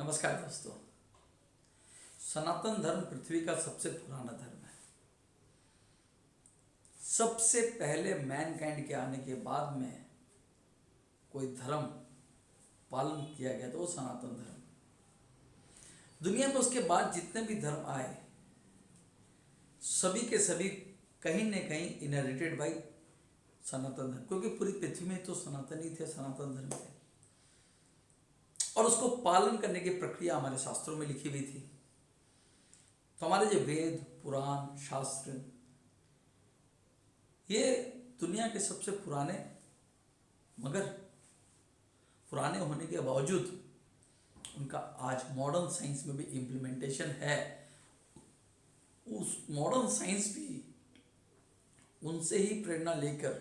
नमस्कार दोस्तों। सनातन धर्म पृथ्वी का सबसे पुराना धर्म है। सबसे पहले मैनकाइंड के आने के बाद में कोई धर्म पालन किया गया तो वो सनातन धर्म। दुनिया में उसके बाद जितने भी धर्म आए सभी के सभी कहीं न कहीं इनहेरिटेड बाई सनातन धर्म, क्योंकि पूरी पृथ्वी में तो सनातन ही थे, सनातन धर्म थे और उसको पालन करने की प्रक्रिया हमारे शास्त्रों में लिखी हुई थी। तो हमारे जो वेद, पुराण, शास्त्र, ये दुनिया के सबसे पुराने, मगर पुराने होने के बावजूद उनका आज मॉडर्न साइंस में भी इम्प्लीमेंटेशन है। उस मॉडर्न साइंस भी उनसे ही प्रेरणा लेकर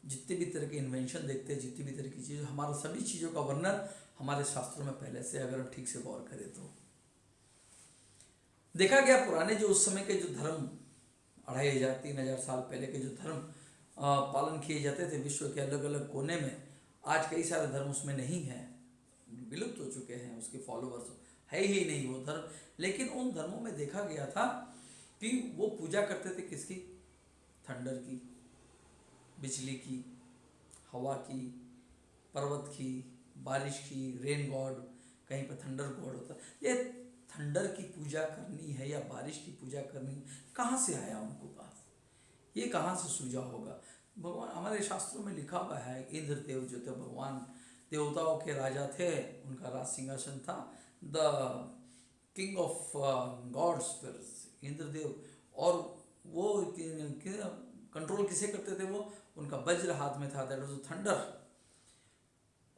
जितने भी तरह के इन्वेंशन देखते हैं, जितनी भी तरह की चीज़, हमारा सभी चीज़ों का वर्णन हमारे शास्त्रों में पहले से, अगर हम ठीक से गौर करें तो देखा गया। पुराने जो उस समय के जो धर्म 2500 3000 साल पहले के जो धर्म पालन किए जाते थे विश्व के अलग अलग कोने में, आज कई सारे धर्म उसमें नहीं है, विलुप्त हो चुके हैं, उसके फॉलोअर्स है ही नहीं वो धर्म। लेकिन उन धर्मों में देखा गया था कि वो पूजा करते थे किसकी? थंडर की, बिजली की, हवा की, पर्वत की, बारिश की, रेन गॉड, कहीं पर थंडर गॉड होता। ये थंडर की पूजा करनी है या बारिश की पूजा करनी, कहाँ से आया उनको पास? ये कहाँ से सूझा होगा? भगवान, हमारे शास्त्रों में लिखा हुआ है, इंद्र देव जो थे भगवान देवताओं के राजा थे, उनका राज सिंहासन था, the king of gods Indradev, और वो कंट्रोल किसे करते थे? वो उनका वज्र हाथ में था, दैट वाज थंडर,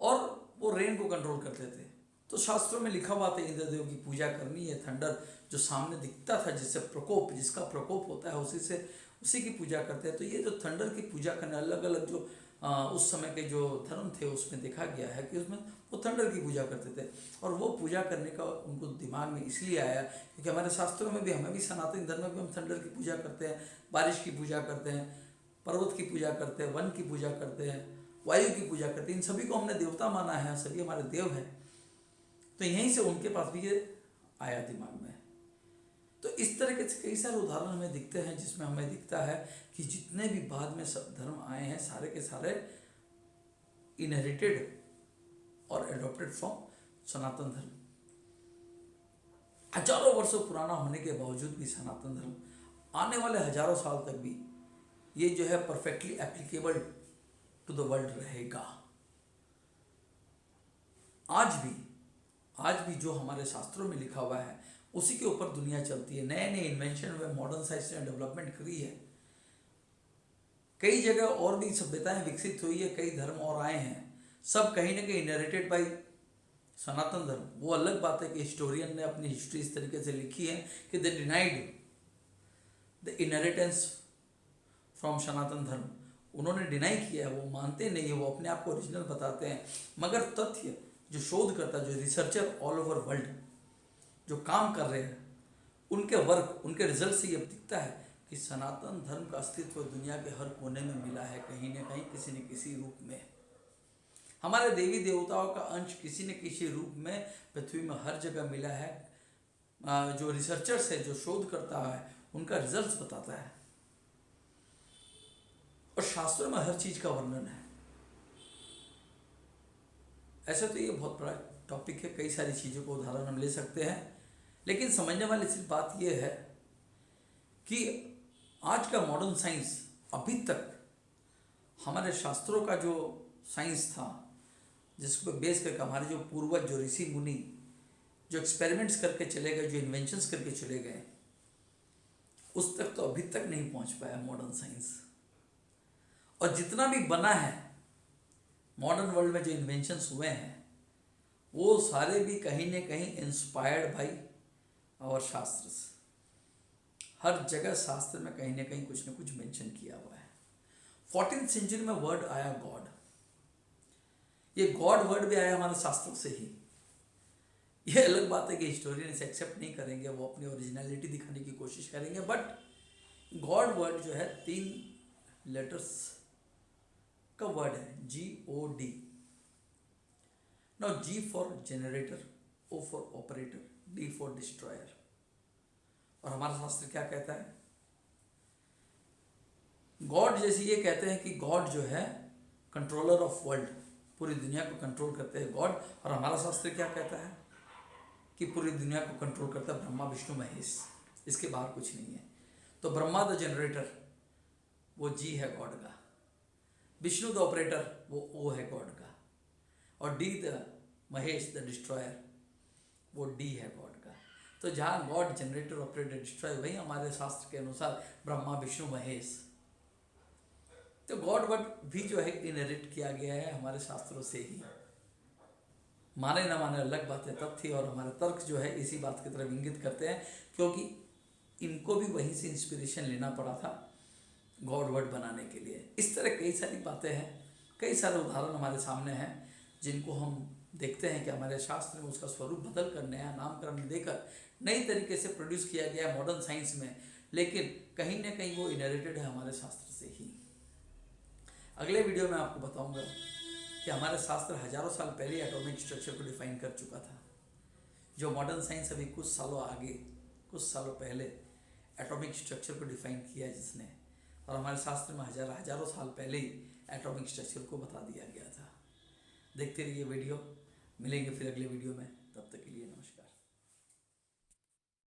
और वो रेन को कंट्रोल करते थे। तो शास्त्रों में लिखा हुआ था इंद्रदेव की पूजा करनी है। थंडर जो सामने दिखता था, जिससे प्रकोप, जिसका प्रकोप होता है, उसी की पूजा करते हैं। तो ये जो थंडर की पूजा करने, अलग अलग जो उस समय के जो धर्म थे उसमें देखा गया है कि उसमें वो थंडर की पूजा करते थे। और वो पूजा करने का उनको दिमाग में इसलिए आया क्योंकि हमारे शास्त्रों में भी, हमें भी सनातन धर्म में भी हम थंडर की पूजा करते हैं, बारिश की पूजा करते हैं, पर्वत की पूजा करते हैं, वन की पूजा करते हैं, वायु की पूजा करते हैं। इन सभी को हमने देवता माना है, सभी हमारे देव हैं। तो यहीं से उनके पास भी ये आया दिमाग में। तो इस तरह के कई सारे उदाहरण हमें दिखते हैं जिसमें हमें दिखता है कि जितने भी बाद में सब धर्म आए हैं सारे के सारे इनहेरिटेड और एडॉप्टेड फ्रॉम सनातन धर्म। हजारों वर्षों पुराना होने के बावजूद भी सनातन धर्म आने वाले हजारों साल तक भी ये जो है perfectly applicable to the world रहेगा। आज भी जो हमारे शास्त्रों में लिखा हुआ है उसी के ऊपर दुनिया चलती है। नए नए इन्वेंशन में मॉडर्न साइंस ने डेवलपमेंट करी है। कई जगह और भी सभ्यताएं विकसित हुई है, कई धर्म और आए हैं, सब कहीं ना कहीं इनहेरिटेड बाई सनातन धर्म। वो अलग बात है कि हिस्टोरियन ने अपनी हिस्ट्री इस तरीके से लिखी है कि they denied the inheritance from Sanatan Dharma. उन्होंने डिनाई किया है, वो मानते नहीं है, वो अपने आप को ओरिजिनल बताते हैं। मगर तथ्य जो शोधकर्ता, जो रिसर्चर ऑल ओवर वर्ल्ड जो काम कर रहे हैं, उनके वर्क, उनके रिजल्ट से ये दिखता है कि सनातन धर्म का अस्तित्व दुनिया के हर कोने में मिला है, कहीं न कहीं, किसी न किसी रूप में। हमारे देवी देवताओं का अंश किसी न किसी रूप में पृथ्वी में हर जगह मिला है। जो रिसर्चर्स है, जो शोधकर्ता है, उनका रिजल्ट बताता है। और शास्त्रों में हर चीज का वर्णन है। ऐसा तो ये बहुत बड़ा टॉपिक है, कई सारी चीज़ों को उदाहरण हम ले सकते हैं, लेकिन समझने वाली सिर्फ बात यह है कि आज का मॉडर्न साइंस अभी तक हमारे शास्त्रों का जो साइंस था, जिसको बेस करके हमारे जो पूर्वज, जो ऋषि मुनि जो एक्सपेरिमेंट्स करके चले गए, जो इन्वेंशंस करके चले गए, उस तक तो अभी तक नहीं पहुंच पाया मॉडर्न साइंस। और जितना भी बना है मॉडर्न वर्ल्ड में, जो इन्वेंशंस हुए हैं, वो सारे भी कहीं न कहीं इंस्पायर्ड बाई और शास्त्र। हर जगह शास्त्र में कहीं न कहीं कुछ न कुछ मेंशन किया हुआ है। 14th सेंचुरी में वर्ड आया गॉड। ये गॉड वर्ड भी आया हमारे शास्त्रों से ही। ये अलग बात है कि हिस्टोरियन इसे एक्सेप्ट नहीं करेंगे, वो अपनी ओरिजिनलिटी दिखाने की कोशिश करेंगे, बट गॉड वर्ड जो है 3 लेटर्स का वर्ड है, GOD। Now G for generator, O for operator, D for destroyer. और हमारा शास्त्र क्या कहता है? गॉड जैसे ये कहते हैं कि गॉड जो है कंट्रोलर ऑफ वर्ल्ड, पूरी दुनिया को कंट्रोल करते हैं गॉड। और हमारा शास्त्र क्या कहता है कि पूरी दुनिया को कंट्रोल करता है ब्रह्मा विष्णु महेश, इसके बाहर कुछ नहीं है। तो ब्रह्मा द जनरेटर वो जी है गॉड का, विष्णु द ऑपरेटर वो ओ है गॉड का, और D the Mahesh the destroyer वो डी है गॉड का। तो जहाँ गॉड जनरेटर ऑपरेटर डिस्ट्रॉयर, वही हमारे शास्त्र के अनुसार ब्रह्मा विष्णु महेश। तो गॉड वर्ड भी जो है इनहेरिट किया गया है हमारे शास्त्रों से ही। माने ना माने अलग बात है, तथ्य और हमारे तर्क जो है इसी बात की तरफ इंगित करते हैं, क्योंकि इनको भी वहीं से इंस्पिरेशन लेना पड़ा था गॉड वर्ड बनाने के लिए। इस तरह कई सारी बातें हैं, कई सारे उदाहरण हमारे सामने हैं जिनको हम देखते हैं कि हमारे शास्त्र में उसका स्वरूप बदल कर, नया नामकरण देकर, नई तरीके से प्रोड्यूस किया गया है मॉडर्न साइंस में, लेकिन कहीं ना कहीं वो इनहेरिटेड है हमारे शास्त्र से ही। अगले वीडियो में आपको बताऊंगा कि हमारे शास्त्र हजारों साल पहले एटॉमिक स्ट्रक्चर को डिफाइन कर चुका था, जो मॉडर्न साइंस अभी कुछ सालों आगे, कुछ सालों पहले एटॉमिक स्ट्रक्चर को डिफाइन किया है जिसने, और हमारे शास्त्र में हजारों साल पहले ही एटॉमिक स्ट्रक्चर को बता दिया गया था। देखते रहिए वीडियो, मिलेंगे फिर अगले वीडियो में, तब तक के लिए नमस्कार।